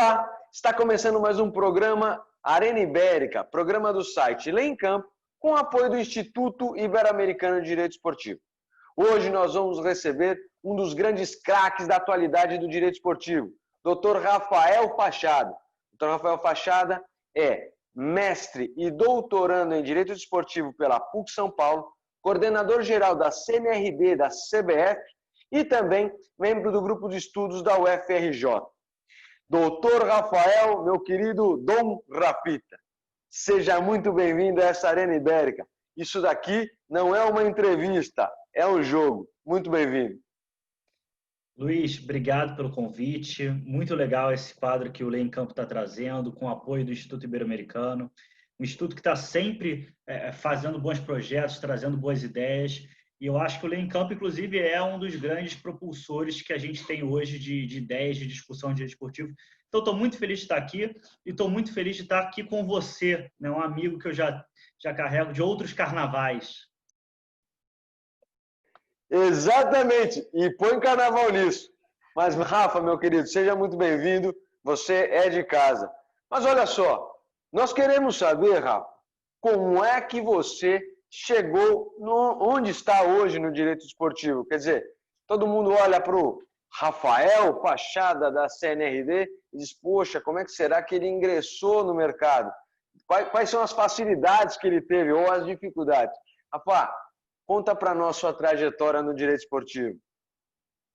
Olá, está começando mais um programa Arena Ibérica, programa do site Lê em Campo, com apoio do Instituto Ibero-Americano de Direito Esportivo. Hoje nós vamos receber um dos grandes craques da atualidade do direito esportivo, Dr. Rafael Fachada. Dr. Rafael Fachada é mestre e doutorando em Direito Esportivo pela PUC São Paulo, coordenador geral da CNRD da CBF e também membro do grupo de estudos da UFRJ. Doutor Rafael, meu querido Dom Rafita, seja muito bem-vindo a essa Arena Ibérica. Isso daqui não é uma entrevista, é um jogo. Muito bem-vindo. Luiz, obrigado pelo convite. Muito legal esse quadro que o Lê em Campo está trazendo, com o apoio do Instituto Ibero-Americano. Um instituto que está sempre fazendo bons projetos, trazendo boas ideias. E eu acho que o Lê em Campo, inclusive, é um dos grandes propulsores que a gente tem hoje de ideias de discussão de direito esportivo. Então, estou muito feliz de estar aqui e estou muito feliz de estar aqui com você, né? Um amigo que eu já carrego de outros carnavais. Exatamente, e põe carnaval nisso. Mas, Rafa, meu querido, seja muito bem-vindo, você é de casa. Mas olha só, nós queremos saber, Rafa, como é que você chegou onde está hoje no direito esportivo? Quer dizer, todo mundo olha para o Rafael Fachada da CNRD e diz, poxa, como é que será que ele ingressou no mercado? Quais são as facilidades que ele teve ou as dificuldades? Rafa, conta para nós sua trajetória no direito esportivo.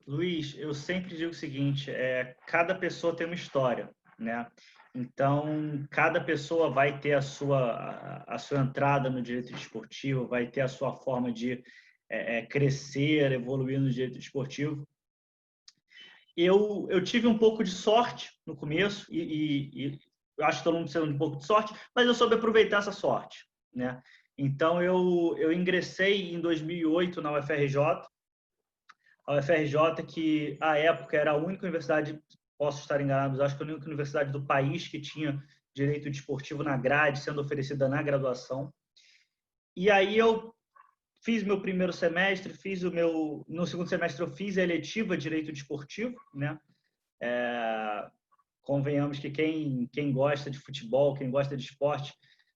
Luiz, eu sempre digo o seguinte, cada pessoa tem uma história, né? Então, cada pessoa vai ter a sua entrada no direito esportivo, vai ter a sua forma de crescer, evoluir no direito esportivo. Eu tive um pouco de sorte no começo, e eu acho que todo mundo precisa de um pouco de sorte, mas eu soube aproveitar essa sorte, né? Então, eu ingressei em 2008 na UFRJ, a UFRJ que, à época, era a única universidade, posso estar enganado, mas acho que a única universidade do país que tinha direito desportivo na grade, sendo oferecida na graduação. E aí eu fiz meu primeiro semestre, no segundo semestre eu fiz a eletiva Direito Desportivo, né? Convenhamos que quem gosta de futebol, quem gosta de esporte,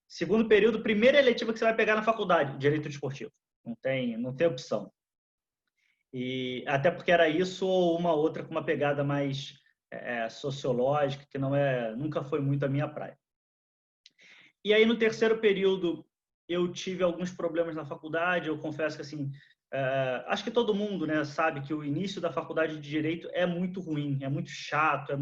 segundo período, primeira eletiva que você vai pegar na faculdade, Direito Desportivo. Não tem opção. E até porque era isso ou uma outra com uma pegada mais sociológica, que nunca foi muito a minha praia. E aí, no terceiro período, eu tive alguns problemas na faculdade. Eu confesso que, assim, acho que todo mundo, né, sabe que o início da faculdade de Direito é muito ruim, é muito chato,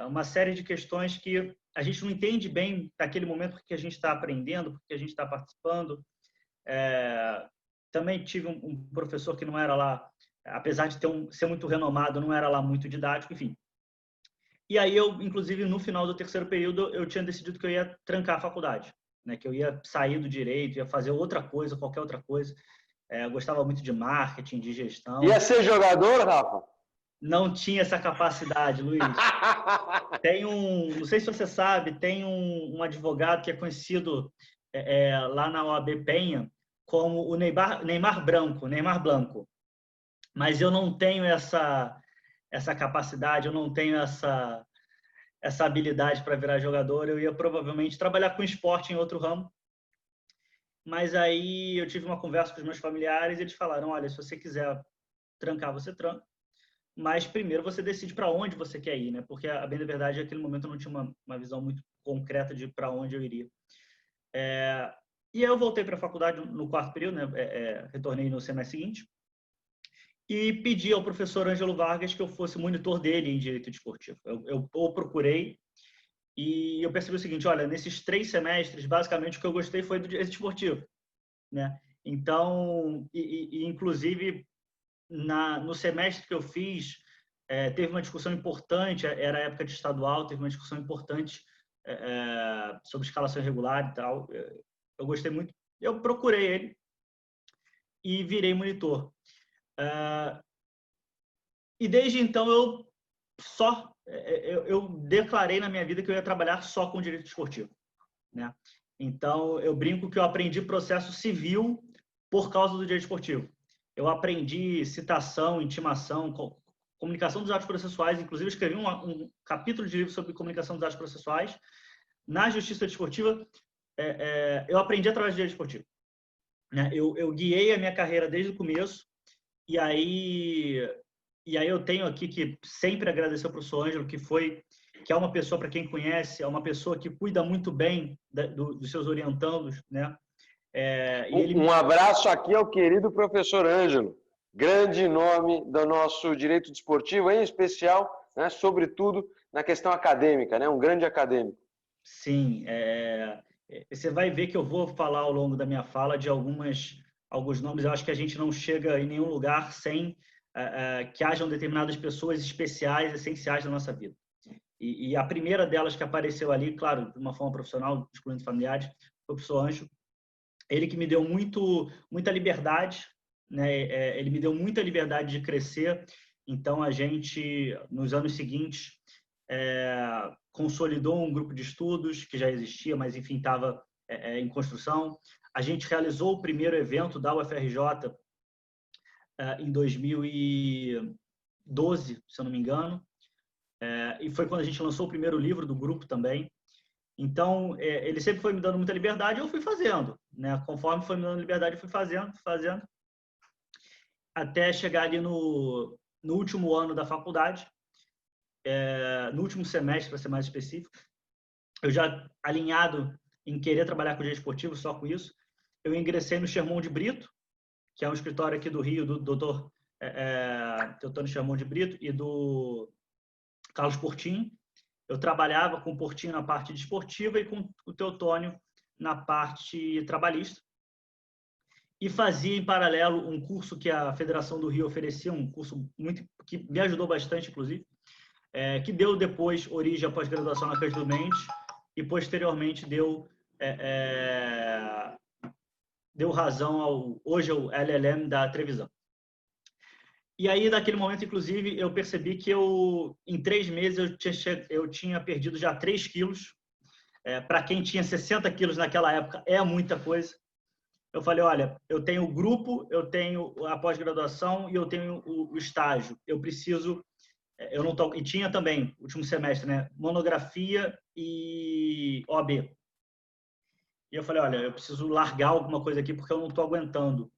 uma série de questões que a gente não entende bem naquele momento porque a gente está aprendendo, porque a gente está participando. Também tive um professor que não era lá, apesar de ser muito renomado, não era lá muito didático, enfim. E aí eu, inclusive, no final do terceiro período, eu tinha decidido que eu ia trancar a faculdade, né? Que eu ia sair do direito, ia fazer outra coisa, qualquer outra coisa. Eu gostava muito de marketing, de gestão. Ia ser jogador, Rafa? Não tinha essa capacidade, Luiz. Não sei se você sabe, tem um advogado que é conhecido lá na OAB Penha, como o Neymar Blanco. Mas eu não tenho essa capacidade, eu não tenho essa habilidade para virar jogador. Eu ia provavelmente trabalhar com esporte em outro ramo. Mas aí eu tive uma conversa com os meus familiares e eles falaram, olha, se você quiser trancar, você tranca. Mas primeiro você decide para onde você quer ir, né? Porque, a bem da verdade, naquele momento eu não tinha uma visão muito concreta de para onde eu iria. E aí eu voltei para a faculdade no quarto período, né? Retornei no semestre seguinte, e pedi ao professor Ângelo Vargas que eu fosse monitor dele em Direito Desportivo. Eu o procurei e eu percebi o seguinte, olha, nesses 3 semestres, basicamente, o que eu gostei foi do Direito Desportivo, né? Então, inclusive, no semestre que eu fiz, teve uma discussão importante, era a época de estadual, teve uma discussão importante sobre escalação irregular e tal. Eu gostei muito, eu procurei ele e virei monitor. E desde então eu declarei na minha vida que eu ia trabalhar só com direito esportivo, né? Então eu brinco que eu aprendi processo civil por causa do direito esportivo. Eu aprendi citação, intimação, comunicação dos atos processuais, inclusive eu escrevi um capítulo de livro sobre comunicação dos atos processuais. Na justiça desportiva, eu aprendi através do direito esportivo, né? Eu guiei a minha carreira desde o começo, e aí eu tenho aqui que sempre agradecer ao professor Ângelo, que é uma pessoa, para quem conhece, é uma pessoa que cuida muito bem dos seus orientandos, né? Um abraço aqui ao querido professor Ângelo, grande nome do nosso direito desportivo, em especial, né, sobretudo na questão acadêmica, né, um grande acadêmico. Sim, você vai ver que eu vou falar ao longo da minha fala de alguns nomes. Eu acho que a gente não chega em nenhum lugar sem que hajam determinadas pessoas especiais, essenciais na nossa vida. E a primeira delas que apareceu ali, claro, de uma forma profissional, excluindo familiares, foi o professor Ancho. Ele que me deu muita liberdade, né? Ele me deu muita liberdade de crescer. Então, a gente, nos anos seguintes, consolidou um grupo de estudos que já existia, mas, enfim, estava em construção. A gente realizou o primeiro evento da UFRJ em 2012, se eu não me engano, e foi quando a gente lançou o primeiro livro do grupo também. Então, ele sempre foi me dando muita liberdade e eu fui fazendo, né? Conforme foi me dando liberdade, eu fui fazendo, até chegar ali no último ano da faculdade, no último semestre, para ser mais específico. Eu já alinhado em querer trabalhar com direito esportivo, só com isso, eu ingressei no Sherman de Brito, que é um escritório aqui do Rio, do doutor Teotônio Sherman de Brito e do Carlos Portinho. Eu trabalhava com o Portinho na parte desportiva e com o Teotônio na parte trabalhista. E fazia, em paralelo, um curso que a Federação do Rio oferecia, um curso que me ajudou bastante, inclusive, que deu depois origem à pós-graduação na Cândido Mendes e, posteriormente, deu razão hoje ao LLM da Trevisan. E aí, naquele momento, inclusive, eu percebi que em 3 meses eu tinha perdido já 3 quilos. Para quem tinha 60 quilos naquela época, é muita coisa. Eu falei, olha, eu tenho o grupo, eu tenho a pós-graduação e eu tenho o estágio. Eu preciso... E tinha também, último semestre, né? Monografia e OAB. E eu falei, olha, eu preciso largar alguma coisa aqui porque eu não estou aguentando.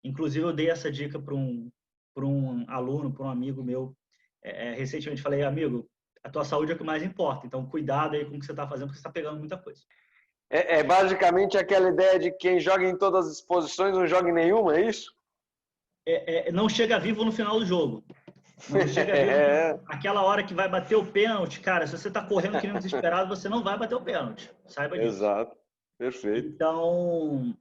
Inclusive, eu dei essa dica para um aluno, para um amigo meu, recentemente. Falei, amigo, a tua saúde é o que mais importa, então cuidado aí com o que você está fazendo, porque você está pegando muita coisa. Basicamente aquela ideia de quem joga em todas as posições não joga em nenhuma, é isso? Não chega vivo no final do jogo. Não chega vivo. Aquela hora que vai bater o pênalti, cara, se você está correndo que nem desesperado, você não vai bater o pênalti. Saiba disso. Exato, perfeito. Então,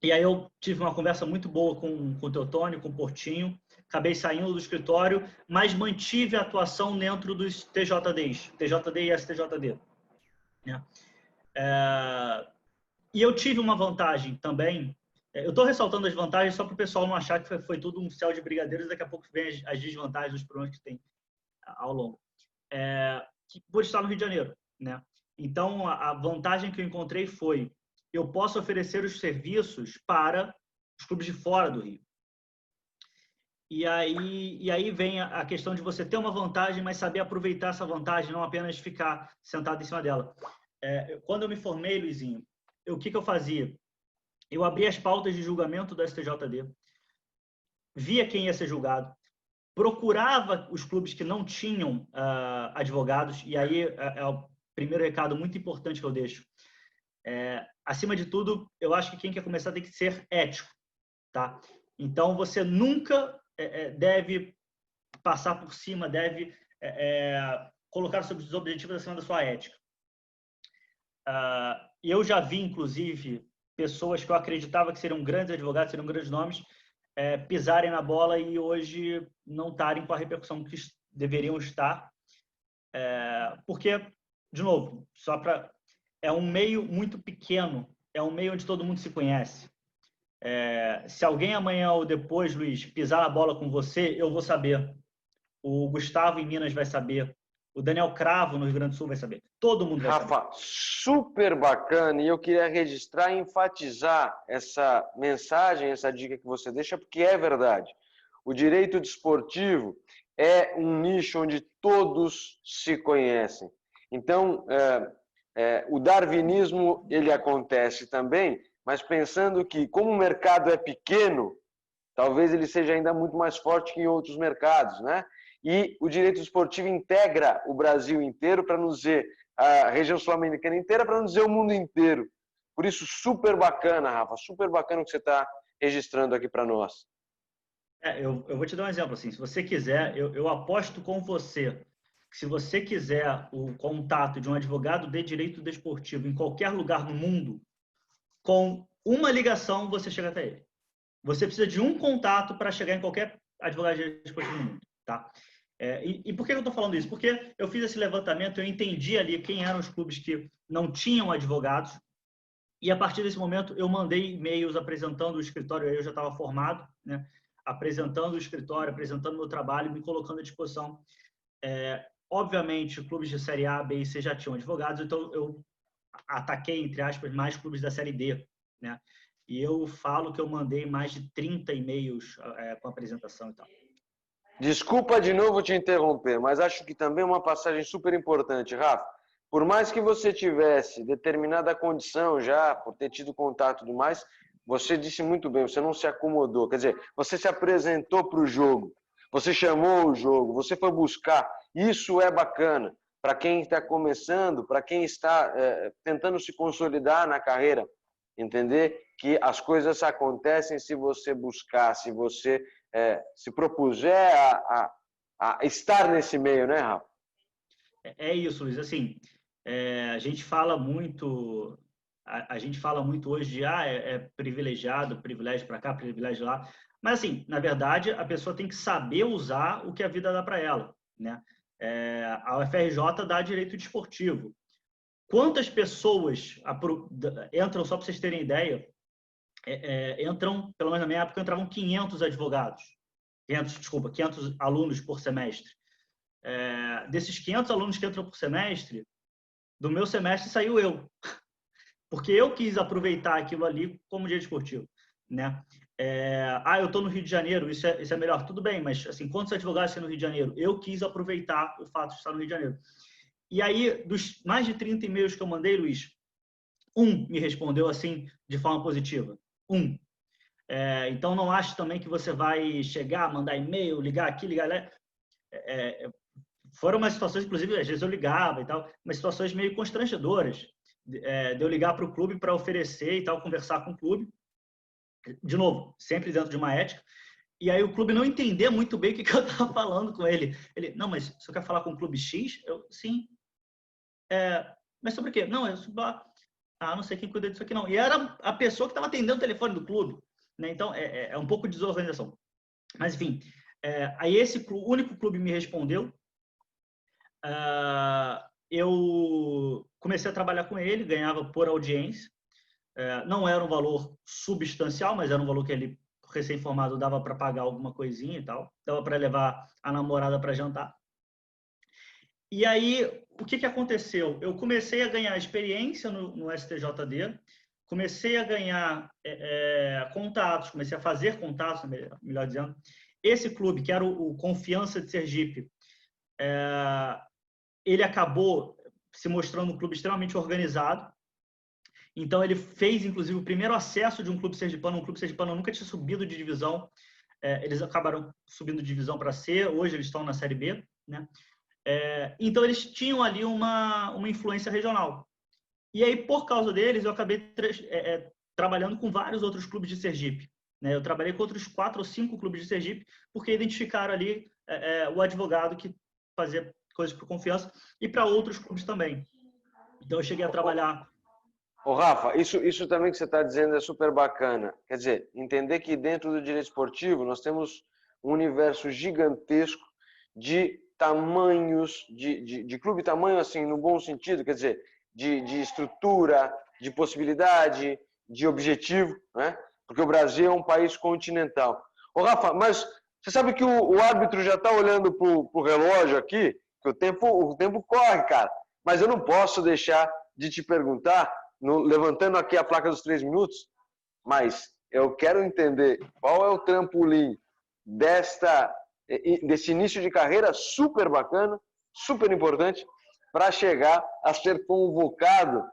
e aí eu tive uma conversa muito boa com o Teotônio, com o Portinho. Acabei saindo do escritório, mas mantive a atuação dentro dos TJDs, TJD e STJD. Né? E eu tive uma vantagem também. Eu estou ressaltando as vantagens só para o pessoal não achar que foi tudo um céu de brigadeiros, daqui a pouco vem as desvantagens dos problemas que tem ao longo. Por estar no Rio de Janeiro. Né? Então, a vantagem que eu encontrei foi eu posso oferecer os serviços para os clubes de fora do Rio. E aí vem a questão de você ter uma vantagem, mas saber aproveitar essa vantagem, não apenas ficar sentado em cima dela. Quando eu me formei, Luizinho, o que eu fazia? Eu abria as pautas de julgamento do STJD, via quem ia ser julgado, procurava os clubes que não tinham advogados, e aí é o primeiro recado muito importante que eu deixo. Acima de tudo, eu acho que quem quer começar tem que ser ético. Tá? Então, você nunca deve passar por cima, deve colocar os seus objetivos acima da sua ética. Eu já vi, inclusive, pessoas que eu acreditava que seriam grandes advogados, seriam grandes nomes, pisarem na bola e hoje não estarem com a repercussão que deveriam estar. Porque, de novo, é um meio muito pequeno, é um meio onde todo mundo se conhece. Se alguém amanhã ou depois, Luiz, pisar na bola com você, eu vou saber. O Gustavo em Minas vai saber. O Daniel Cravo no Rio Grande do Sul vai saber. Todo mundo vai saber. Rafa, super bacana. E eu queria registrar e enfatizar essa mensagem, essa dica que você deixa, porque é verdade. O direito desportivo, é um nicho onde todos se conhecem. Então, o darwinismo ele acontece também, mas pensando que, como o mercado é pequeno, talvez ele seja ainda muito mais forte que em outros mercados, né? E o direito esportivo integra o Brasil inteiro, para não dizer a região sul-americana inteira, para não dizer o mundo inteiro. Por isso, super bacana, Rafa, super bacana o que você está registrando aqui para nós. Eu vou te dar um exemplo. Assim, se você quiser, eu aposto com você que se você quiser o contato de um advogado de direito desportivo em qualquer lugar no mundo, com uma ligação você chega até ele. Você precisa de um contato para chegar em qualquer advogado de direito desportivo no mundo. Tá? E por que eu estou falando isso? Porque eu fiz esse levantamento, eu entendi ali quem eram os clubes que não tinham advogados, e a partir desse momento eu mandei e-mails apresentando o escritório, eu já estava formado, né? Apresentando o escritório, apresentando o meu trabalho, me colocando à disposição. Obviamente, clubes de Série A, B e C já tinham advogados, então eu ataquei, entre aspas, mais clubes da Série D, né? E eu falo que eu mandei mais de 30 e-mails com apresentação e tal. Desculpa de novo te interromper, mas acho que também é uma passagem super importante, Rafa. Por mais que você tivesse determinada condição já, por ter tido contato e tudo mais, você disse muito bem, você não se acomodou. Quer dizer, você se apresentou para o jogo, você chamou o jogo, você foi buscar. Isso é bacana para quem está começando, para quem está tentando se consolidar na carreira. Entender que as coisas acontecem se você buscar, se você se propuser a estar nesse meio, né, Rafa? É isso, Luiz. Assim, a gente fala muito, a gente fala muito hoje de privilegiado, privilégio para cá, privilégio lá. Mas assim, na verdade, a pessoa tem que saber usar o que a vida dá para ela, né? A UFRJ dá direito desportivo. Quantas pessoas entram, só para vocês terem ideia, entram, pelo menos na minha época, entravam 500 advogados. 500 alunos por semestre. Desses 500 alunos que entram por semestre, do meu semestre saiu eu. Porque eu quis aproveitar aquilo ali como dia esportivo, né? Eu estou no Rio de Janeiro, isso é melhor. Tudo bem, mas assim, quantos advogados tem no Rio de Janeiro? Eu quis aproveitar o fato de estar no Rio de Janeiro. E aí, dos mais de 30 e-mails que eu mandei, Luiz, um me respondeu assim, de forma positiva. Um. Então, não acho também que você vai chegar, mandar e-mail, ligar aqui, ligar lá. Foram umas situações, inclusive, às vezes eu ligava e tal, umas situações meio constrangedoras, de eu ligar para o clube para oferecer e tal, conversar com o clube. De novo, sempre dentro de uma ética. E aí o clube não entender muito bem o que eu estava falando com ele. Ele, não, mas você quer falar com o clube X? Eu, sim. Mas sobre o quê? Não, eu não sei quem cuida disso aqui não. E era a pessoa que estava atendendo o telefone do clube, né? Então, é um pouco de desorganização. Mas, enfim, aí esse único clube me respondeu. Eu comecei a trabalhar com ele, ganhava por audiência. Não era um valor substancial, mas era um valor que ele, recém-formado, dava para pagar alguma coisinha e tal. Dava para levar a namorada para jantar. E aí, o que aconteceu? Eu comecei a ganhar experiência no STJD, comecei a ganhar contatos, comecei a fazer contatos, melhor dizendo. Esse clube, que era o Confiança de Sergipe, ele acabou se mostrando um clube extremamente organizado. Então, ele fez, inclusive, o primeiro acesso de um clube sergipano. Um clube sergipano nunca tinha subido de divisão. Eles acabaram subindo de divisão para C. Hoje, eles estão na Série B, né? Então, eles tinham ali uma influência regional. E aí, por causa deles, eu acabei trabalhando com vários outros clubes de Sergipe, né? Eu trabalhei com outros 4 ou 5 clubes de Sergipe, porque identificaram ali o advogado que fazia coisas por confiança, e para outros clubes também. Então, eu cheguei a trabalhar... Rafa, isso também que você está dizendo é super bacana. Quer dizer, entender que dentro do direito esportivo nós temos um universo gigantesco de tamanhos, de clube tamanho, assim, no bom sentido, quer dizer, de estrutura, de possibilidade, de objetivo, né? Porque o Brasil é um país continental. Rafa, mas você sabe que o árbitro já está olhando para o relógio aqui, que o tempo corre, cara. Mas eu não posso deixar de te perguntar, levantando aqui a placa dos 3 minutos, mas eu quero entender qual é o trampolim desta desse início de carreira super bacana, super importante, para chegar a ser convocado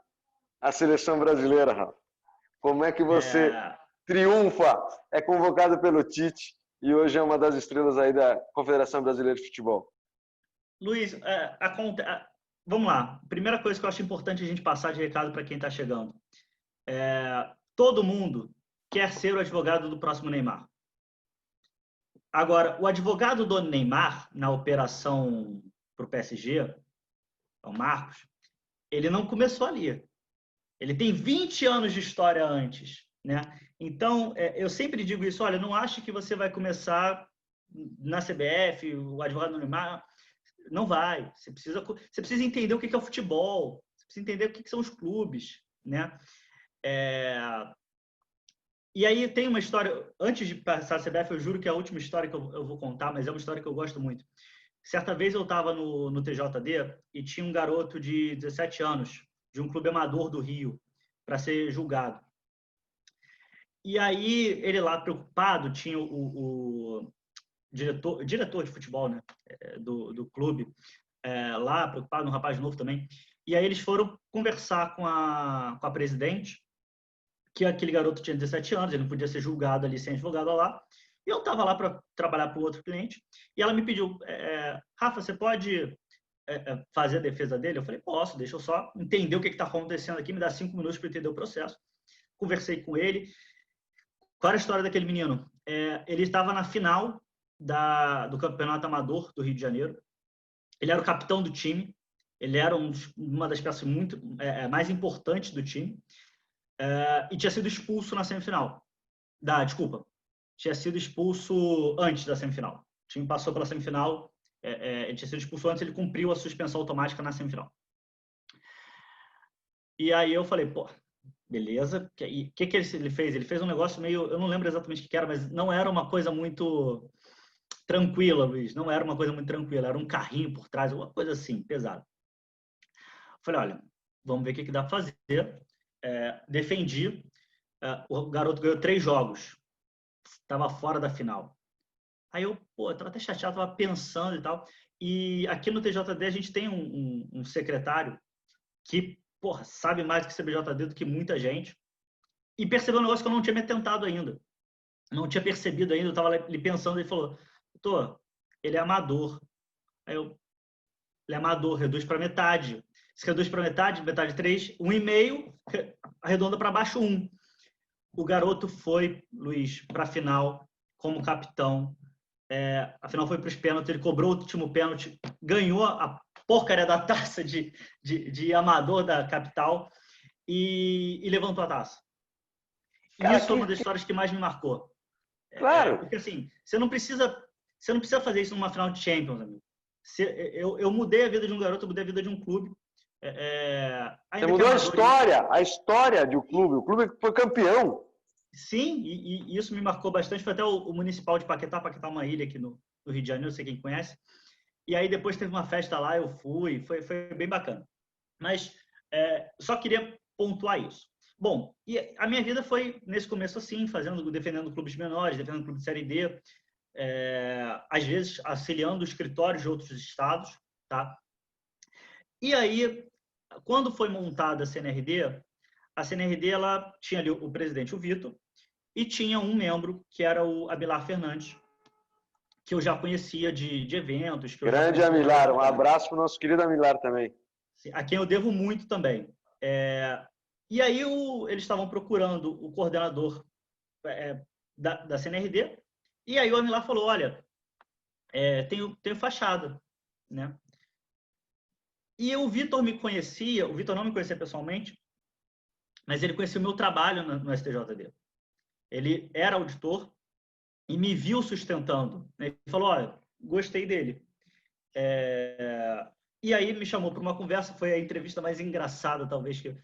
à seleção brasileira, Rafa. Como é que você triunfa, é convocado pelo Tite e hoje é uma das estrelas aí da Confederação Brasileira de Futebol? Luiz, vamos lá. Primeira coisa que eu acho importante a gente passar de recado para quem está chegando. Todo mundo quer ser o advogado do próximo Neymar. Agora, o advogado do Neymar, na operação para o PSG, o Marcos, ele não começou ali. Ele tem 20 anos de história antes, né? Então, eu sempre digo isso, olha, não ache que você vai começar na CBF, o advogado do Neymar, não vai. Você precisa entender o que é o futebol, você precisa entender o que são os clubes, né? E aí tem uma história, antes de passar a CBF, eu juro que é a última história que eu vou contar, mas é uma história que eu gosto muito. Certa vez eu estava no TJD e tinha um garoto de 17 anos, de um clube amador do Rio, para ser julgado. E aí ele lá preocupado, tinha o diretor de futebol, né, do clube, lá preocupado, um rapaz novo também. E aí eles foram conversar com a presidente, que aquele garoto tinha 17 anos, ele não podia ser julgado ali sem advogado lá. E eu estava lá para trabalhar para o outro cliente, e ela me pediu, Rafa, você pode fazer a defesa dele? Eu falei, posso, deixa eu só entender o que está acontecendo aqui, me dá 5 minutos para entender o processo. Conversei com ele. Qual era a história daquele menino? Ele estava na final do Campeonato Amador do Rio de Janeiro. Ele era o capitão do time, ele era uma das peças mais importantes do time, e tinha sido expulso na semifinal. Tinha sido expulso antes da semifinal. O time passou pela semifinal, ele tinha sido expulso antes, ele cumpriu a suspensão automática na semifinal. E aí eu falei, pô, beleza. E o que ele fez? Ele fez um negócio meio, eu não lembro exatamente o que era, mas não era uma coisa muito tranquila, Luiz. Não era uma coisa muito tranquila, era um carrinho por trás, alguma coisa assim, pesada. Falei, olha, vamos ver o que dá para fazer. Defendi. O garoto ganhou 3 jogos. Estava fora da final. Aí eu, estava até chateado, estava pensando e tal. E aqui no TJD a gente tem um secretário que, sabe mais do que CBJD do que muita gente. E percebeu um negócio que eu não tinha me atentado ainda. Não tinha percebido ainda. Eu estava ali pensando, ele falou, doutor, ele é amador. Aí eu, ele é amador, reduz para metade. Se reduz para metade 3, 1,5, arredonda para baixo 1. O garoto foi, Luiz, para a final como capitão. A final foi para os pênaltis, ele cobrou o último pênalti, ganhou a porcaria da taça de amador da capital e levantou a taça. Cara, isso é uma das histórias que mais me marcou. Claro. Porque assim, você não precisa fazer isso numa final de Champions, amigo. Eu mudei a vida de um garoto, eu mudei a vida de um clube. Você mudou a história de um clube. O clube foi campeão. Sim, e isso me marcou bastante. Foi até o Municipal de Paquetá. Paquetá é uma ilha aqui no Rio de Janeiro, não sei quem conhece. E aí depois teve uma festa lá, eu fui, foi bem bacana. Mas só queria pontuar isso. Bom, e a minha vida foi nesse começo assim, defendendo clubes menores, defendendo clube de Série D, às vezes auxiliando escritórios de outros estados, tá? E aí, quando foi montada a CNRD ela tinha ali o presidente, o Vitor, e tinha um membro que era o Amilar Fernandes, que eu já conhecia de eventos. Grande Amilar, um abraço para o nosso querido Amilar também. A quem eu devo muito também. E aí eles estavam procurando o coordenador da CNRD, e aí o Amilar falou, olha, tenho fachada, né? E o Vitor não me conhecia pessoalmente, mas ele conhecia o meu trabalho no STJD. Ele era auditor e me viu sustentando. Ele falou, olha, gostei dele. E aí me chamou para uma conversa, foi a entrevista mais engraçada, talvez, que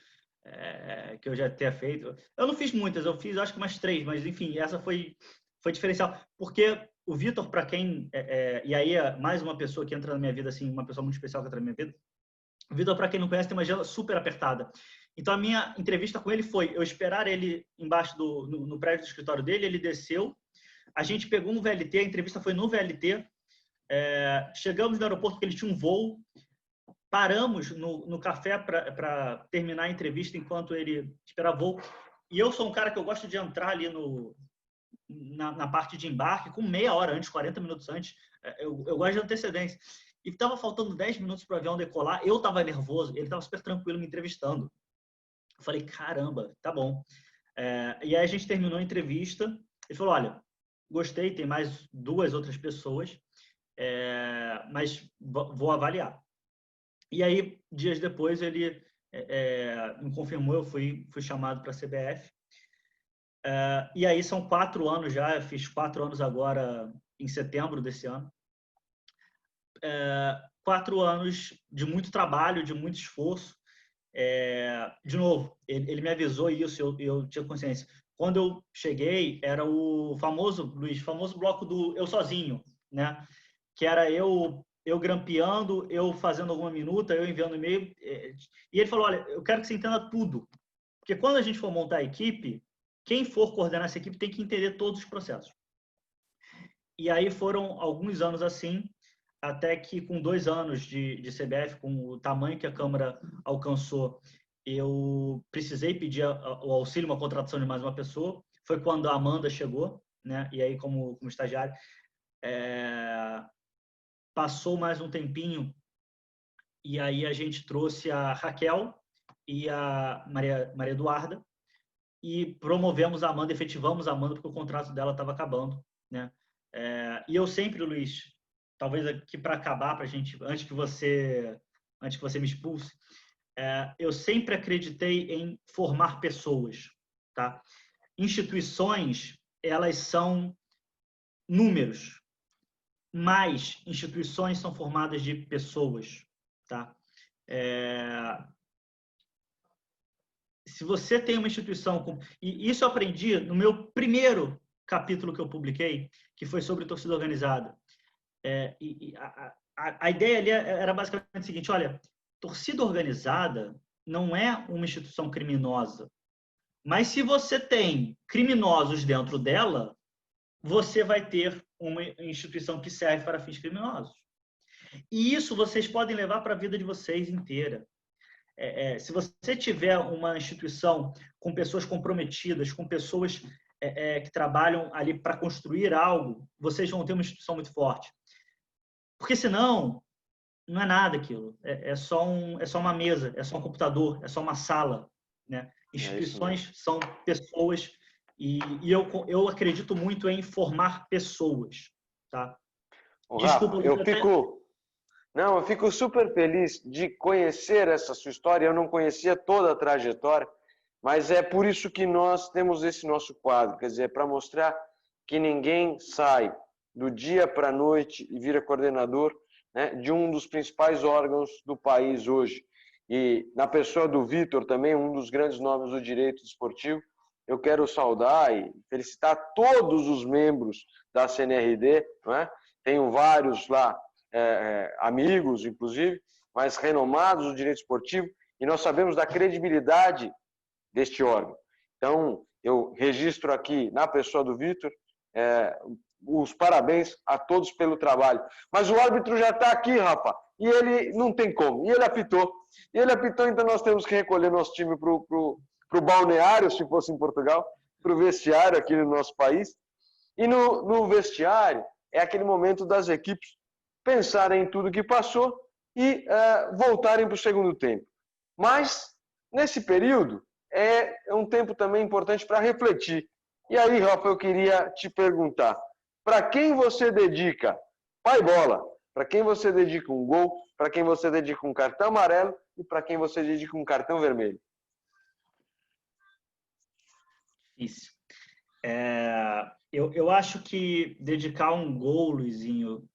eu já tenha feito. Eu não fiz muitas, eu fiz acho que umas 3, mas enfim, essa foi diferencial. Porque o Vitor, para quem... e aí mais uma pessoa que entra na minha vida, assim, uma pessoa muito especial que entra na minha vida. O Vitor, para quem não conhece, tem uma agenda super apertada. Então, a minha entrevista com ele foi eu esperar ele embaixo no prédio do escritório dele, ele desceu, a gente pegou um VLT, a entrevista foi no VLT, Chegamos no aeroporto porque ele tinha um voo, paramos no café para terminar a entrevista enquanto ele esperava voo. E eu sou um cara que eu gosto de entrar ali na parte de embarque com meia hora antes, 40 minutos antes. Eu gosto de antecedência. E estava faltando 10 minutos para o avião decolar. Eu estava nervoso, ele estava super tranquilo me entrevistando. Eu falei, caramba, tá bom. E aí a gente terminou a entrevista. Ele falou, olha, gostei, tem mais 2 outras pessoas, mas vou avaliar. E aí, dias depois, ele me confirmou, eu fui chamado para a CBF. E aí são 4 anos já, eu fiz 4 anos agora em setembro desse ano. 4 anos de muito trabalho, de muito esforço. De novo, ele me avisou isso, eu tinha consciência. Quando eu cheguei, era o famoso, Luiz, famoso bloco do eu sozinho, né? Que era eu grampeando, eu fazendo alguma minuta, eu enviando e-mail. E ele falou, olha, eu quero que você entenda tudo. Porque quando a gente for montar a equipe, quem for coordenar essa equipe tem que entender todos os processos. E aí foram alguns anos assim, até que com 2 anos de CBF, com o tamanho que a Câmara alcançou, eu precisei pedir o auxílio, uma contratação de mais uma pessoa. Foi quando a Amanda chegou, né? E aí como estagiária. Passou mais um tempinho e aí a gente trouxe a Raquel e a Maria Eduarda e promovemos a Amanda, efetivamos a Amanda porque o contrato dela estava acabando, né? E eu sempre, Luiz, talvez aqui para acabar, para a gente, antes que você me expulse, eu sempre acreditei em formar pessoas, tá? Instituições, elas são números, mas instituições são formadas de pessoas, tá? Se você tem uma instituição... E isso eu aprendi no meu primeiro capítulo que eu publiquei, que foi sobre torcida organizada. A ideia ali era basicamente o seguinte, olha, torcida organizada não é uma instituição criminosa, mas se você tem criminosos dentro dela, você vai ter uma instituição que serve para fins criminosos. E isso vocês podem levar para a vida de vocês inteira. Se você tiver uma instituição com pessoas comprometidas, com pessoas que trabalham ali para construir algo, vocês vão ter uma instituição muito forte. Porque senão, não é nada aquilo. É só uma mesa, é só um computador, é só uma sala, né? Instituições são pessoas e eu acredito muito em formar pessoas, tá? Desculpa, eu fico super feliz de conhecer essa sua história. Eu não conhecia toda a trajetória, mas é por isso que nós temos esse nosso quadro, quer dizer, para mostrar que ninguém sai do dia para a noite e vira coordenador, né, de um dos principais órgãos do país hoje. E na pessoa do Vitor também, um dos grandes nomes do direito desportivo, eu quero saudar e felicitar todos os membros da CNRD, não é? Tenho vários lá, amigos, inclusive, mas renomados do direito esportivo, e nós sabemos da credibilidade deste órgão. Então, eu registro aqui, na pessoa do Vitor, os parabéns a todos pelo trabalho. Mas o árbitro já está aqui, rapaz, e ele não tem como. E ele apitou. Então nós temos que recolher nosso time para o balneário, se fosse em Portugal, para o vestiário aqui no nosso país. E no vestiário é aquele momento das equipes pensarem em tudo que passou e voltarem para o segundo tempo. Mas, nesse período, é um tempo também importante para refletir. E aí, Rafa, eu queria te perguntar, para quem você dedica pai bola? Para quem você dedica um gol? Para quem você dedica um cartão amarelo? E para quem você dedica um cartão vermelho? Isso. Eu acho que dedicar um gol, Luizinho,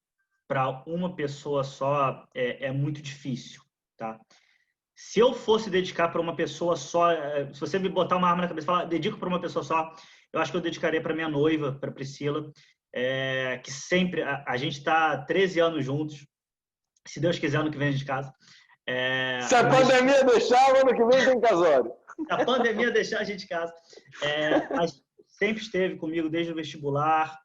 para uma pessoa só é muito difícil, tá? Se eu fosse dedicar para uma pessoa só, se você me botar uma arma na cabeça e falar, dedico para uma pessoa só, eu acho que eu dedicaria para minha noiva, para Priscila, que sempre, a gente está 13 anos juntos, se Deus quiser, ano que vem a gente casa. Se a pandemia deixar, ano que vem tem casório. Se a pandemia deixar, a gente casa. Mas sempre esteve comigo desde o vestibular,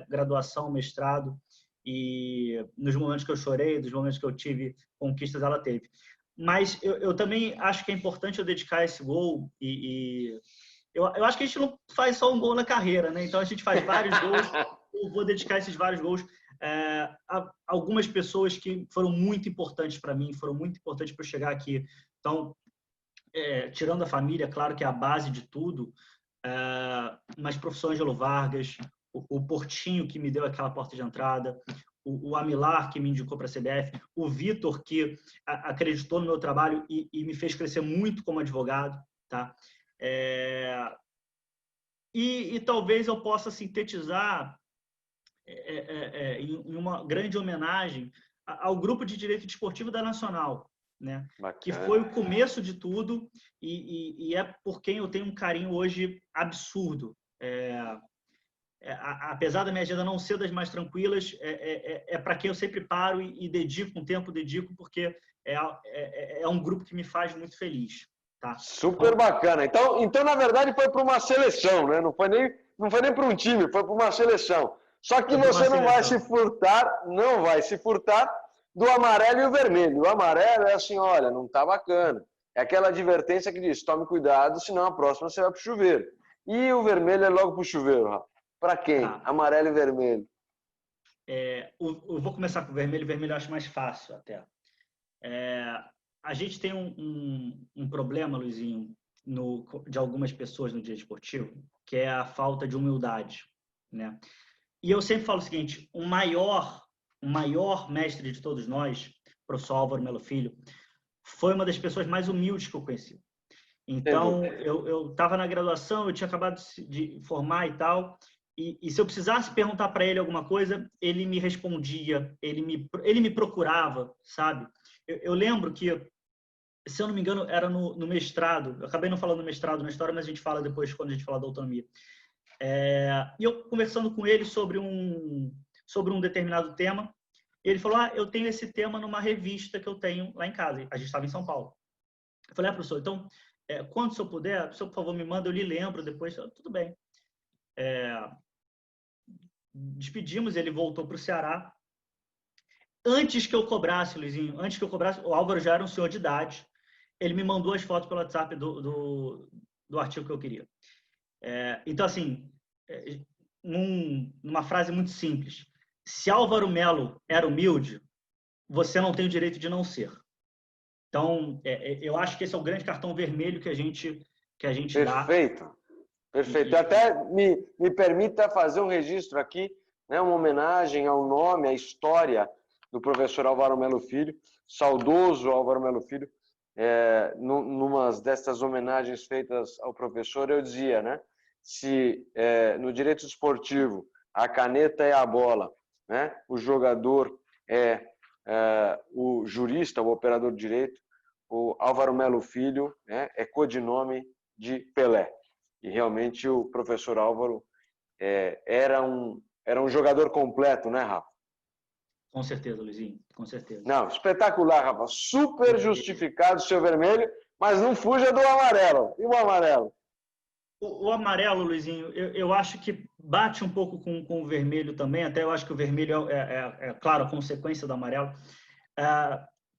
graduação, mestrado, e nos momentos que eu chorei, nos momentos que eu tive conquistas, ela teve. Mas eu também acho que é importante eu dedicar esse gol eu acho que a gente não faz só um gol na carreira, né? Então a gente faz vários gols. Eu vou dedicar esses vários gols a algumas pessoas que foram muito importantes para mim, foram muito importantes para eu chegar aqui. Então, tirando a família, claro que é a base de tudo, mas professor Ângelo Vargas, o Portinho que me deu aquela porta de entrada, o Amilar que me indicou para a CBF, o Vitor que acreditou no meu trabalho e me fez crescer muito como advogado, tá? E talvez eu possa sintetizar em uma grande homenagem ao Grupo de Direito Desportivo da Nacional, né? Que foi o começo de tudo e é por quem eu tenho um carinho hoje absurdo. Apesar da minha agenda não ser das mais tranquilas, para quem eu sempre paro e dedico um tempo, dedico, porque é um grupo que me faz muito feliz. Tá? Super bacana. Então, na verdade, foi para uma seleção, né? Não foi nem para um time, foi para uma seleção. Só que você não vai se furtar do amarelo e o vermelho. O amarelo é assim, olha, não tá bacana. É aquela advertência que diz, tome cuidado, senão a próxima você vai pro chuveiro. E o vermelho é logo pro chuveiro, Rafa. Para quem? Amarelo e vermelho. Eu vou começar com o vermelho. O vermelho eu acho mais fácil até. A gente tem um problema, Luizinho, de algumas pessoas no direito esportivo, que é a falta de humildade, né? E eu sempre falo o seguinte, o maior mestre de todos nós, o professor Álvaro Melo Filho, foi uma das pessoas mais humildes que eu conheci. Então, eu estava na graduação, eu tinha acabado de formar e tal, e se eu precisasse perguntar para ele alguma coisa, ele me respondia, ele me procurava, sabe? Eu lembro que, se eu não me engano, era no mestrado, eu acabei não falando no mestrado na história, mas a gente fala depois, quando a gente fala da autonomia. E eu conversando com ele sobre um determinado tema, ele falou, eu tenho esse tema numa revista que eu tenho lá em casa. A gente estava em São Paulo. Eu falei, professor, então, quando o senhor puder, o senhor, por favor, me manda, eu lhe lembro depois. Tudo bem. Despedimos, ele voltou para o Ceará. Antes que eu cobrasse, Luizinho, o Álvaro já era um senhor de idade. Ele me mandou as fotos pelo WhatsApp do artigo que eu queria. Então, assim, numa frase muito simples, se Álvaro Melo era humilde, você não tem o direito de não ser. Então, eu acho que esse é o grande cartão vermelho que a gente dá. Perfeito. Até me permita fazer um registro aqui, né, uma homenagem ao nome, à história do professor Álvaro Melo Filho, saudoso Álvaro Melo Filho. Numa dessas homenagens feitas ao professor, eu dizia, né, se no direito esportivo a caneta é a bola, né, o jogador o jurista, o operador de direito, o Álvaro Melo Filho, né, é codinome de Pelé. E realmente o professor Álvaro era um jogador completo, né, Rafa? Com certeza, Luizinho, com certeza. Não, espetacular, Rafa. Super justificado o seu vermelho, mas não fuja do amarelo. E o amarelo? O amarelo, Luizinho, eu acho que bate um pouco com o vermelho também, até eu acho que o vermelho claro, a consequência do amarelo,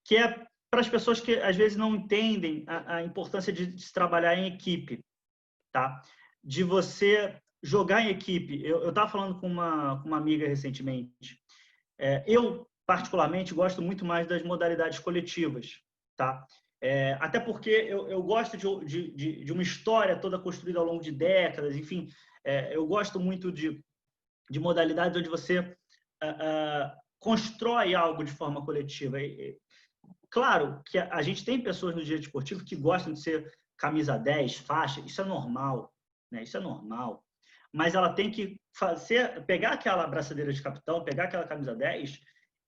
que é para as pessoas que às vezes não entendem a importância de se trabalhar em equipe, tá? De você jogar em equipe. Eu estava falando com uma amiga recentemente. Eu, particularmente, gosto muito mais das modalidades coletivas, tá? Até porque eu gosto de uma história toda construída ao longo de décadas, enfim, eu gosto muito de modalidades onde você constrói algo de forma coletiva. Claro que a gente tem pessoas no direito esportivo que gostam de ser camisa 10, faixa, isso é normal, né? Isso é normal. Mas ela tem que pegar aquela braçadeira de capitão, pegar aquela camisa 10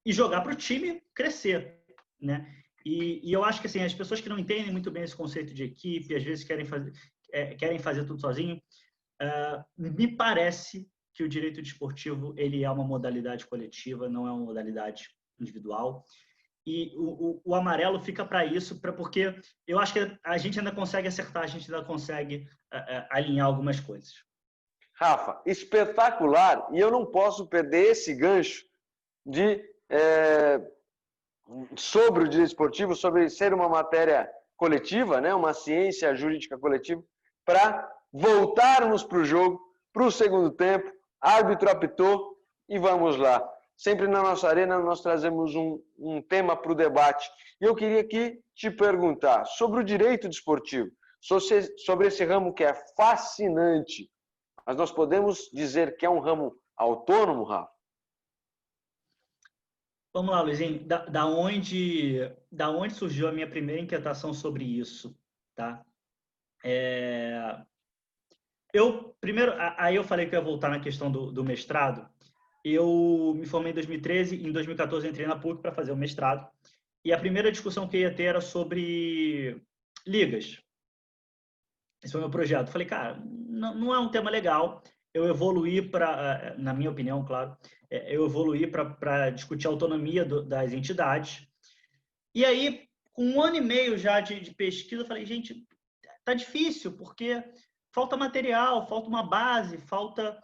e jogar para o time crescer, né? E eu acho que assim, as pessoas que não entendem muito bem esse conceito de equipe, às vezes querem fazer tudo sozinho, me parece que o direito desportivo ele é uma modalidade coletiva, não é uma modalidade individual. E o amarelo fica para isso, porque eu acho que a gente ainda consegue acertar, a gente ainda consegue alinhar algumas coisas. Rafa, espetacular, e eu não posso perder esse gancho sobre o direito esportivo, sobre ser uma matéria coletiva, né, uma ciência jurídica coletiva, para voltarmos para o jogo, para o segundo tempo, árbitro apitou e vamos lá. Sempre na nossa arena nós trazemos um tema para o debate. E eu queria aqui te perguntar sobre o direito desportivo, sobre esse ramo que é fascinante, mas nós podemos dizer que é um ramo autônomo, Rafa? Vamos lá, Luizinho. Da onde surgiu a minha primeira inquietação sobre isso, tá? Aí eu falei que eu ia voltar na questão do mestrado. Eu me formei em 2013, em 2014 eu entrei na PUC para fazer o mestrado. E a primeira discussão que eu ia ter era sobre ligas. Esse foi o meu projeto. Falei, cara, não é um tema legal. Eu evoluí para, na minha opinião, claro, eu evoluí para discutir a autonomia das entidades. E aí, com 1 ano e meio já de pesquisa, eu falei, gente, tá difícil, porque falta material, falta uma base, falta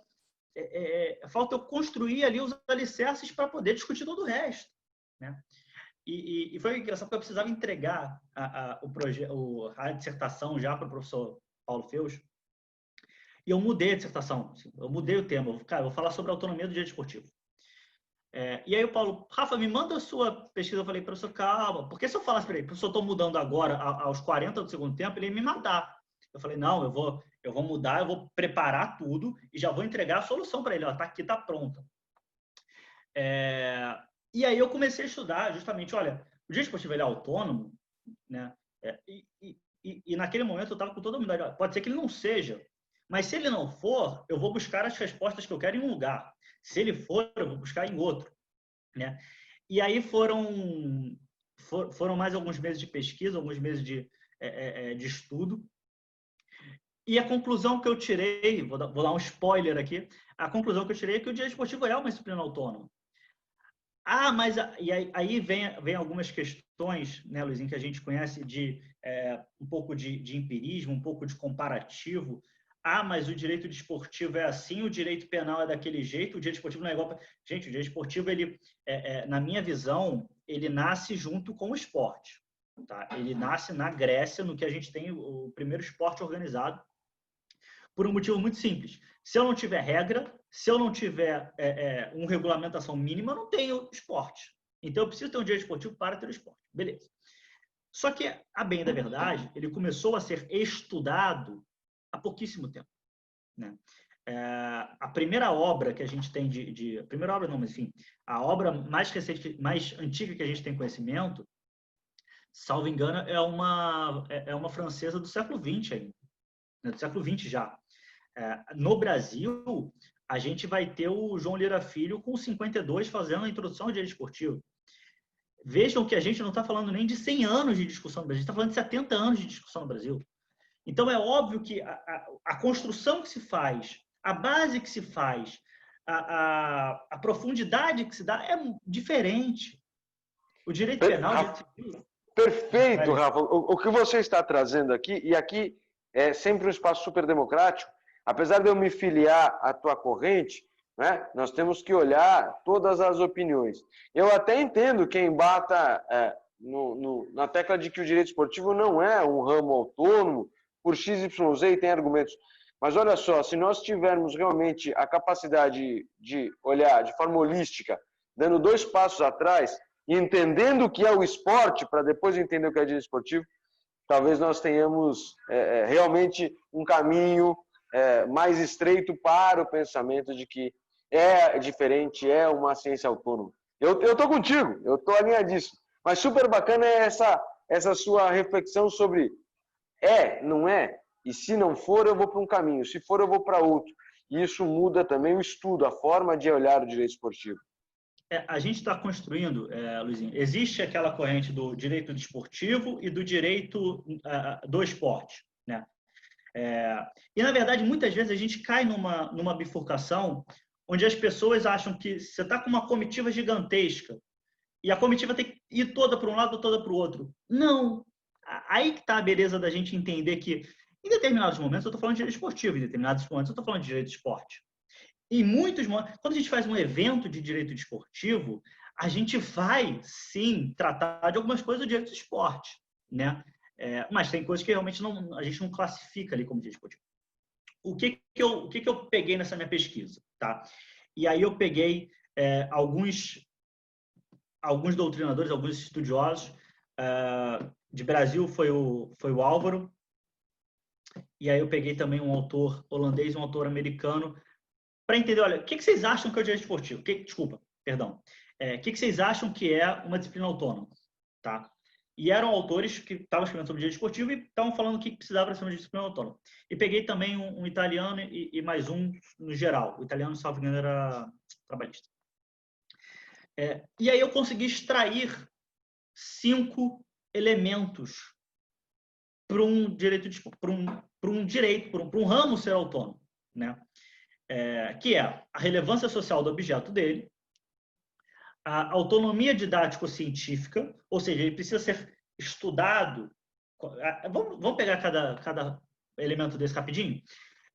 eu construir ali os alicerces para poder discutir todo o resto, né? E foi engraçado porque eu precisava entregar a dissertação já para o professor Paulo Feus, e eu mudei a dissertação, eu mudei o tema. Cara, eu vou falar sobre a autonomia do direito esportivo. E aí o Paulo, Rafa, me manda a sua pesquisa. Eu falei, professor, calma, porque se eu falasse para ele, professor, estou mudando agora aos 40 do segundo tempo, ele ia me matar. Eu falei, não, eu vou mudar, eu vou preparar tudo e já vou entregar a solução para ele. Ó, tá aqui, tá pronta. E aí eu comecei a estudar justamente, olha, o direito esportivo ele é autônomo, né? E naquele momento eu estava com toda a humildade. Olha, pode ser que ele não seja, mas se ele não for, eu vou buscar as respostas que eu quero em um lugar. Se ele for, eu vou buscar em outro, né? E aí foram mais alguns meses de pesquisa, alguns meses de estudo. E a conclusão que eu tirei, vou dar um spoiler aqui, a conclusão que eu tirei é que o direito esportivo é uma disciplina autônoma. Mas aí vem algumas questões, né, Luizinho, que a gente conhece de um pouco de empirismo, um pouco de comparativo. Mas o direito desportivo é assim, o direito penal é daquele jeito, o direito esportivo não é igual. Gente, o direito esportivo, ele, na minha visão, ele nasce junto com o esporte. Tá? Ele nasce na Grécia, no que a gente tem o primeiro esporte organizado, por um motivo muito simples. Se eu não tiver regra, se eu não tiver uma regulamentação mínima, eu não tenho esporte. Então, eu preciso ter um direito esportivo para ter o esporte. Beleza. Só que, a bem da verdade, ele começou a ser estudado há pouquíssimo tempo, né? A primeira obra que a gente tem a primeira obra não, mas enfim, a obra mais recente, mais antiga que a gente tem conhecimento, salvo engano, é uma francesa do século XX ainda, né? Do século XX já. No Brasil, a gente vai ter o João Lira Filho com 52 fazendo a introdução ao direito esportivo. Vejam que a gente não está falando nem de 100 anos de discussão no Brasil, a gente está falando de 70 anos de discussão no Brasil. Então, é óbvio que a construção que se faz, a base que se faz, a profundidade que se dá é diferente. O direito penal... Perfeito, Rafa. O que você está trazendo aqui, e aqui é sempre um espaço super democrático, apesar de eu me filiar à tua corrente, né, nós temos que olhar todas as opiniões. Eu até entendo quem bata na tecla de que o direito esportivo não é um ramo autônomo, por XYZ e tem argumentos. Mas olha só, se nós tivermos realmente a capacidade de olhar de forma holística, dando 2 passos atrás e entendendo o que é o esporte, para depois entender o que é direito esportivo, talvez nós tenhamos realmente um caminho mais estreito para o pensamento de que é diferente, é uma ciência autônoma. Eu estou contigo, eu estou alinhadíssimo. Mas super bacana é essa sua reflexão sobre não é, e se não for, eu vou para um caminho, se for, eu vou para outro. E isso muda também o estudo, a forma de olhar o direito esportivo. A gente está construindo, Luizinho, existe aquela corrente do direito desportivo e do direito do esporte, né? E, na verdade, muitas vezes a gente cai numa bifurcação onde as pessoas acham que você está com uma comitiva gigantesca e a comitiva tem que ir toda para um lado ou toda para o outro. Não! Aí que está a beleza da gente entender que, em determinados momentos, eu estou falando de direito esportivo, em determinados momentos, eu estou falando de direito de esporte. quando a gente faz um evento de direito desportivo, a gente vai, sim, tratar de algumas coisas do direito do esporte, né? Mas tem coisas que realmente a gente não classifica ali como direito desportivo. O que eu peguei nessa minha pesquisa, tá? E aí eu peguei alguns doutrinadores, alguns estudiosos. De Brasil foi o Álvaro, e aí eu peguei também um autor holandês, um autor americano, para entender, olha, o que vocês acham que é o direito esportivo? Desculpa, perdão. O que vocês acham que é uma disciplina autônoma? Tá? E eram autores que estavam escrevendo sobre direito esportivo e estavam falando o que precisava ser uma disciplina autônoma. E peguei também um italiano e mais um no geral. O italiano, salvo engano, era trabalhista. E aí eu consegui extrair 5 elementos para um direito, para um ramo ser autônomo, né? Que é a relevância social do objeto dele, a autonomia didático-científica, ou seja, ele precisa ser estudado. Vamos pegar cada elemento desse rapidinho?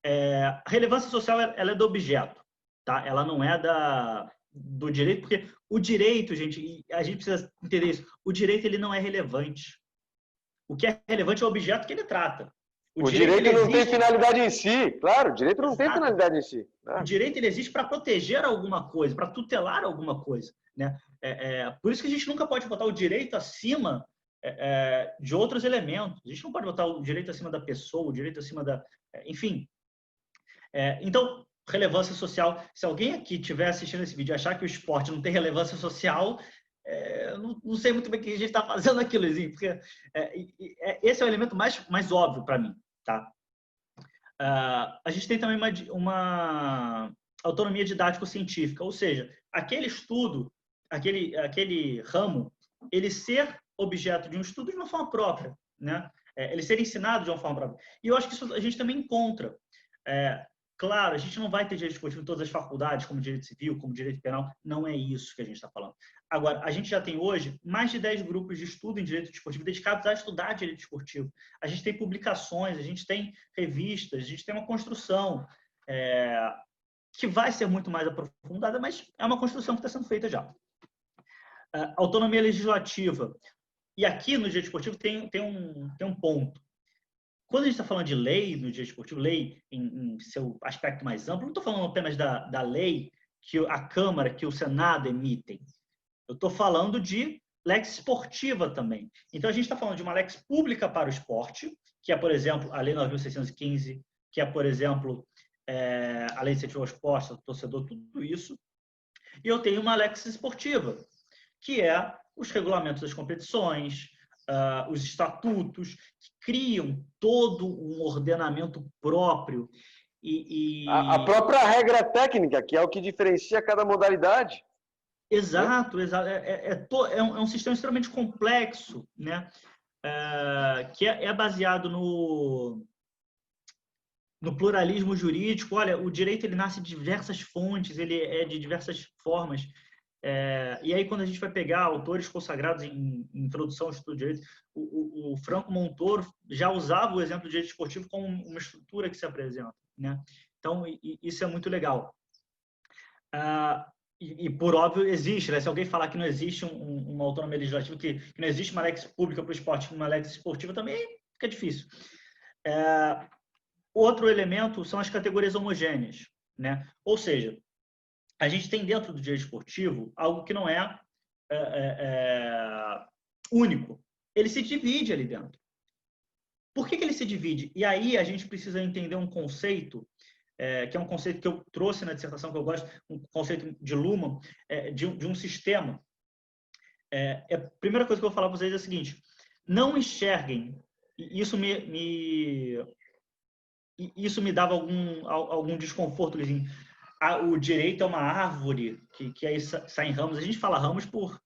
A relevância social ela é do objeto, tá? Ela não é do direito, porque o direito, gente, a gente precisa entender isso, o direito ele não é relevante. O que é relevante é o objeto que ele trata. O direito não tem finalidade em si, claro, o direito não tem finalidade em si. O direito ele existe para proteger alguma coisa, para tutelar alguma coisa, né? Por isso que a gente nunca pode botar o direito acima de outros elementos. A gente não pode botar o direito acima da pessoa, o direito acima enfim. Então, relevância social. Se alguém aqui estiver assistindo esse vídeo e achar que o esporte não tem relevância social, não sei muito bem o que a gente está fazendo aqui, Luizinho, porque esse é o elemento mais óbvio para mim, tá? A gente tem também uma autonomia didático-científica, ou seja, aquele estudo, aquele ramo, ele ser objeto de um estudo de uma forma própria, né? Ele ser ensinado de uma forma própria. E eu acho que isso a gente também encontra. Claro, a gente não vai ter direito esportivo em todas as faculdades, como direito civil, como direito penal, não é isso que a gente está falando. Agora, a gente já tem hoje mais de 10 grupos de estudo em direito desportivo dedicados a estudar direito esportivo. A gente tem publicações, a gente tem revistas, a gente tem uma construção que vai ser muito mais aprofundada, mas é uma construção que está sendo feita já. Autonomia legislativa. E aqui no direito esportivo tem um ponto. Quando a gente está falando de lei no direito esportivo, lei em seu aspecto mais amplo, não estou falando apenas da lei que a Câmara, que o Senado emitem. Eu estou falando de lex esportiva também. Então, a gente está falando de uma lex pública para o esporte, que é, por exemplo, a Lei 9.615, que é, por exemplo, a Lei de Incentivo ao Esporte, ao torcedor, tudo isso. E eu tenho uma lex esportiva, que é os regulamentos das competições, os estatutos, que criam todo um ordenamento próprio. A própria regra técnica, que é o que diferencia cada modalidade. Exato, né? Exato. É um sistema extremamente complexo, né? Que é baseado no pluralismo jurídico. Olha, o direito ele nasce de diversas fontes, ele é de diversas formas. E aí, quando a gente vai pegar autores consagrados em introdução ao estudo de direito, o Franco Montoro já usava o exemplo do direito esportivo como uma estrutura que se apresenta, né? Então, isso é muito legal. E por óbvio, existe, né? Se alguém falar que não existe uma autonomia legislativa, que não existe uma lex pública para o esporte, uma lex esportiva, também fica difícil. Outro elemento são as categorias homogêneas, né? Ou seja, a gente tem dentro do direito esportivo algo que não é único. Ele se divide ali dentro. Por que ele se divide? E aí a gente precisa entender um conceito, que é um conceito que eu trouxe na dissertação, que eu gosto, um conceito de Luhmann, de um sistema. A primeira coisa que eu vou falar para vocês é a seguinte: não enxerguem, isso me dava algum desconforto, Luizinho. O direito é uma árvore que aí saem ramos. A gente fala ramos por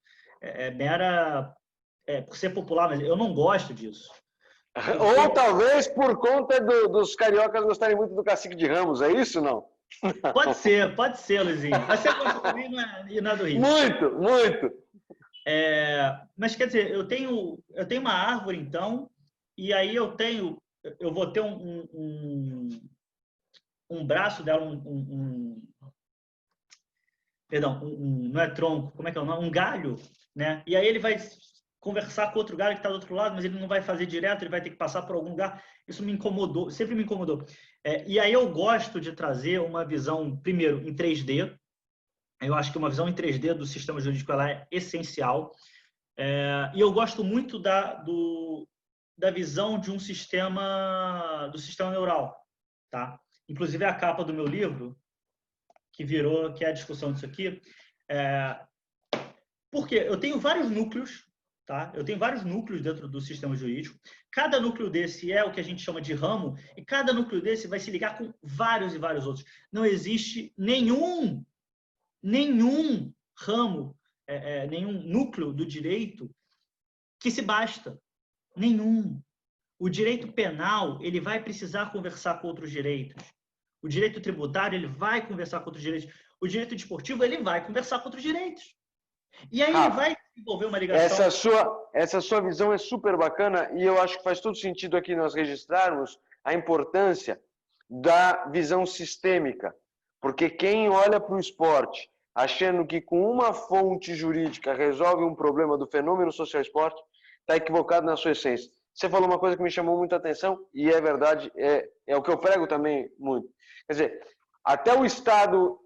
ser popular, mas eu não gosto disso. Ou talvez por conta dos cariocas gostarem muito do Cacique de Ramos, é isso não? Pode ser, Luizinho. Mas você gosta do Rio e não é do Rio. Muito, muito. Mas quer dizer, eu tenho uma árvore, então, e aí eu vou ter um braço dela, perdão, não é tronco, como é que é o nome? Um galho, né? E aí ele vai conversar com outro galho que está do outro lado, mas ele não vai fazer direto, ele vai ter que passar por algum lugar. Isso me incomodou, sempre me incomodou. E aí eu gosto de trazer uma visão, primeiro, em 3D. Eu acho que uma visão em 3D do sistema jurídico ela é essencial. E eu gosto muito da visão de um sistema, do sistema neural, tá? Inclusive a capa do meu livro, que é a discussão disso aqui, porque eu tenho vários núcleos, tá? Eu tenho vários núcleos dentro do sistema jurídico. Cada núcleo desse é o que a gente chama de ramo, e cada núcleo desse vai se ligar com vários e vários outros. Não existe nenhum ramo, nenhum núcleo do direito que se basta. Nenhum. O direito penal, ele vai precisar conversar com outros direitos. O direito tributário, ele vai conversar com outros direitos. O direito desportivo, ele vai conversar com outros direitos. E aí ele vai desenvolver uma ligação. Essa sua visão é super bacana e eu acho que faz todo sentido aqui nós registrarmos a importância da visão sistêmica. Porque quem olha para o esporte achando que com uma fonte jurídica resolve um problema do fenômeno social esporte, está equivocado na sua essência. Você falou uma coisa que me chamou muita atenção e é verdade, é o que eu prego também muito. Quer dizer, até o Estado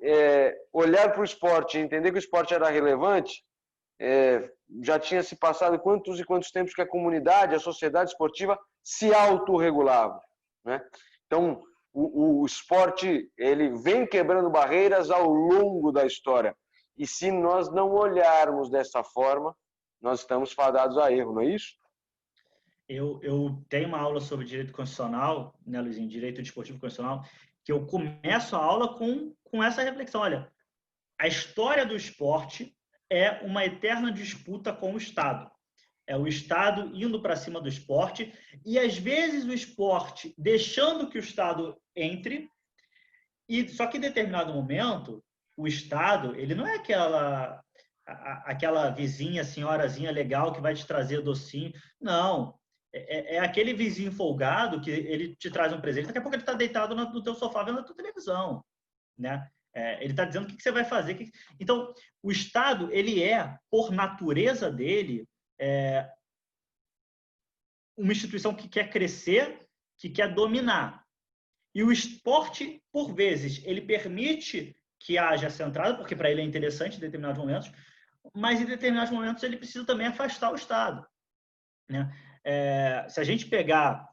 olhar para o esporte e entender que o esporte era relevante, já tinha se passado quantos e quantos tempos que a comunidade, a sociedade esportiva se autorregulava, né? Então, o esporte ele vem quebrando barreiras ao longo da história. E se nós não olharmos dessa forma, nós estamos fadados a erro, não é isso? Eu tenho uma aula sobre direito constitucional, né, Luizinho? Direito desportivo constitucional, que eu começo a aula com essa reflexão. Olha, a história do esporte é uma eterna disputa com o Estado. É o Estado indo para cima do esporte e, às vezes, o esporte deixando que o Estado entre. Só que, em determinado momento, o Estado ele não é aquela vizinha, senhorazinha legal que vai te trazer docinho. Não. É aquele vizinho folgado que ele te traz um presente. Daqui a pouco ele está deitado no teu sofá vendo a tua televisão, né? Ele está dizendo o que você vai fazer. Então, o Estado, ele por natureza dele, uma instituição que quer crescer, que quer dominar. E o esporte, por vezes, ele permite que haja essa entrada, porque para ele é interessante em determinados momentos, mas em determinados momentos ele precisa também afastar o Estado, né? Se a gente pegar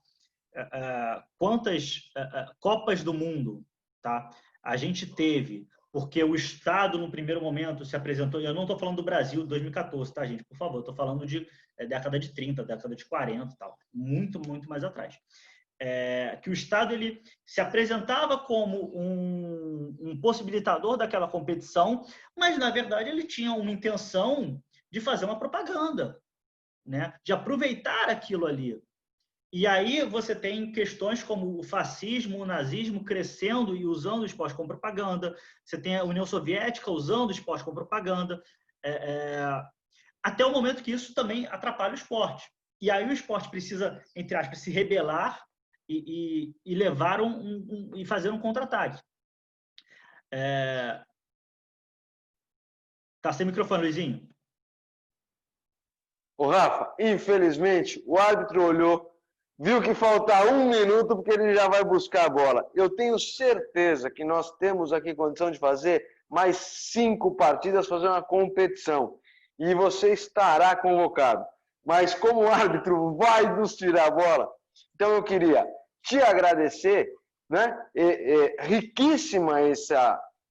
quantas Copas do Mundo, tá, a gente teve, porque o Estado, no primeiro momento, se apresentou, eu não estou falando do Brasil de 2014, tá, gente? Por favor, estou falando de década de 30, década de 40 e tal, muito, muito mais atrás. Que o Estado ele se apresentava como um possibilitador daquela competição, mas, na verdade, ele tinha uma intenção de fazer uma propaganda, né? De aproveitar aquilo ali. E aí você tem questões como o fascismo, o nazismo crescendo e usando o esporte como propaganda. Você tem a União Soviética usando o esporte como propaganda. Até o momento que isso também atrapalha o esporte. E aí o esporte precisa, entre aspas, se rebelar e levar e fazer um contra-ataque. Tá sem microfone, Luizinho. Ô, Rafa, infelizmente, o árbitro olhou, viu que falta 1 minuto porque ele já vai buscar a bola. Eu tenho certeza que nós temos aqui condição de fazer mais 5 partidas, fazer uma competição. E você estará convocado. Mas como o árbitro vai nos tirar a bola, então eu queria te agradecer, né? Riquíssima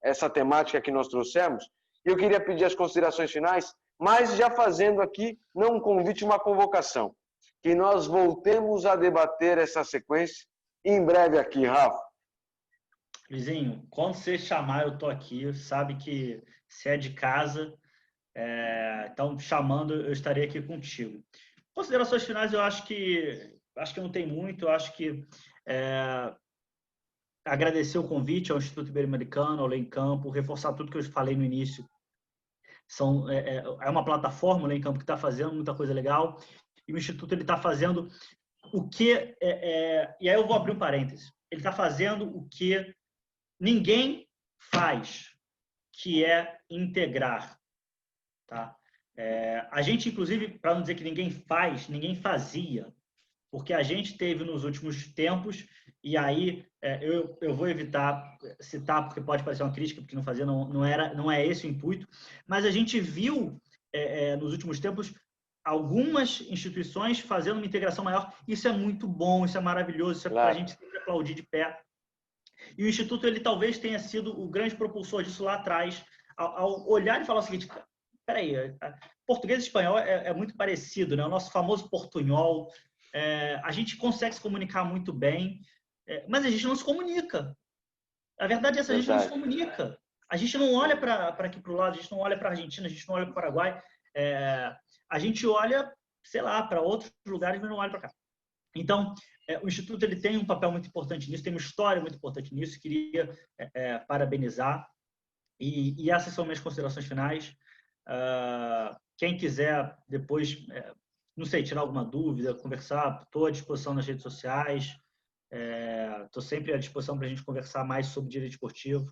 essa temática que nós trouxemos. E eu queria pedir as considerações finais, mas já fazendo aqui, não um convite, uma convocação. Que nós voltemos a debater essa sequência em breve aqui, Rafa. Luizinho, quando você chamar, eu estou aqui. Sabe que você é de casa. Então, chamando, eu estarei aqui contigo. Considerações finais, eu acho que não tem muito. Eu acho que agradecer o convite ao Instituto Ibero-Americano, ao Lei em Campo, reforçar tudo que eu falei no início. É uma plataforma, o Lei em Campo, que está fazendo muita coisa legal. E o Instituto está fazendo o que... e aí eu vou abrir um parêntese. Ele está fazendo o que ninguém faz, que é integrar. Tá? A gente, inclusive, para não dizer que ninguém fazia, porque a gente teve nos últimos tempos, e aí eu vou evitar citar, porque pode parecer uma crítica, porque não fazia, não é esse o intuito, mas a gente viu nos últimos tempos algumas instituições fazendo uma integração maior. Isso é muito bom, isso é maravilhoso, isso é para a gente sempre aplaudir de pé. E o Instituto, ele talvez tenha sido o grande propulsor disso lá atrás, ao olhar e falar o seguinte: peraí, português e espanhol é muito parecido, né? O nosso famoso portunhol, a gente consegue se comunicar muito bem, mas a gente não se comunica. A verdade é essa, a gente não se comunica. A gente não olha para aqui para o lado, a gente não olha para a Argentina, a gente não olha para o Paraguai, a gente olha, sei lá, para outros lugares, mas não olha para cá. Então, o Instituto ele tem um papel muito importante nisso, tem uma história muito importante nisso, queria parabenizar. E essas são minhas considerações finais. Quem quiser depois, não sei, tirar alguma dúvida, conversar, estou à disposição nas redes sociais, estou sempre à disposição para a gente conversar mais sobre direito esportivo.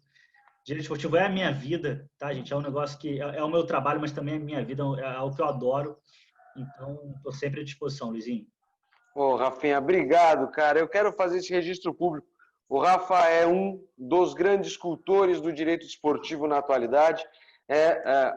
Direito esportivo é a minha vida, tá, gente? É um negócio que é o meu trabalho, mas também é a minha vida, é o que eu adoro. Então, estou sempre à disposição, Luizinho. Rafinha, obrigado, cara. Eu quero fazer esse registro público. O Rafa é um dos grandes cultores do direito esportivo na atualidade.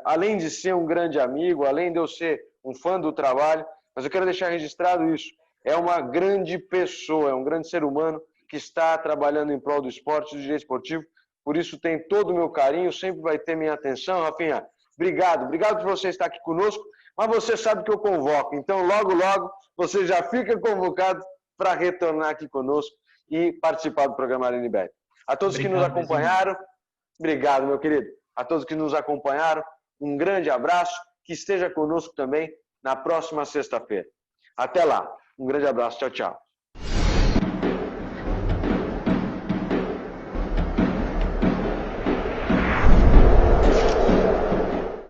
Além de ser um grande amigo, além de eu ser um fã do trabalho, mas eu quero deixar registrado isso. É uma grande pessoa, é um grande ser humano que está trabalhando em prol do esporte, do direito esportivo. Por isso tem todo o meu carinho, sempre vai ter minha atenção. Rafinha, obrigado. Obrigado por você estar aqui conosco. Mas você sabe que eu convoco, então logo, logo você já fica convocado para retornar aqui conosco e participar do programa Arena Ibérica. A todos que nos acompanharam, obrigado, meu querido. A todos que nos acompanharam, um grande abraço, que esteja conosco também na próxima sexta-feira. Até lá, um grande abraço, tchau, tchau.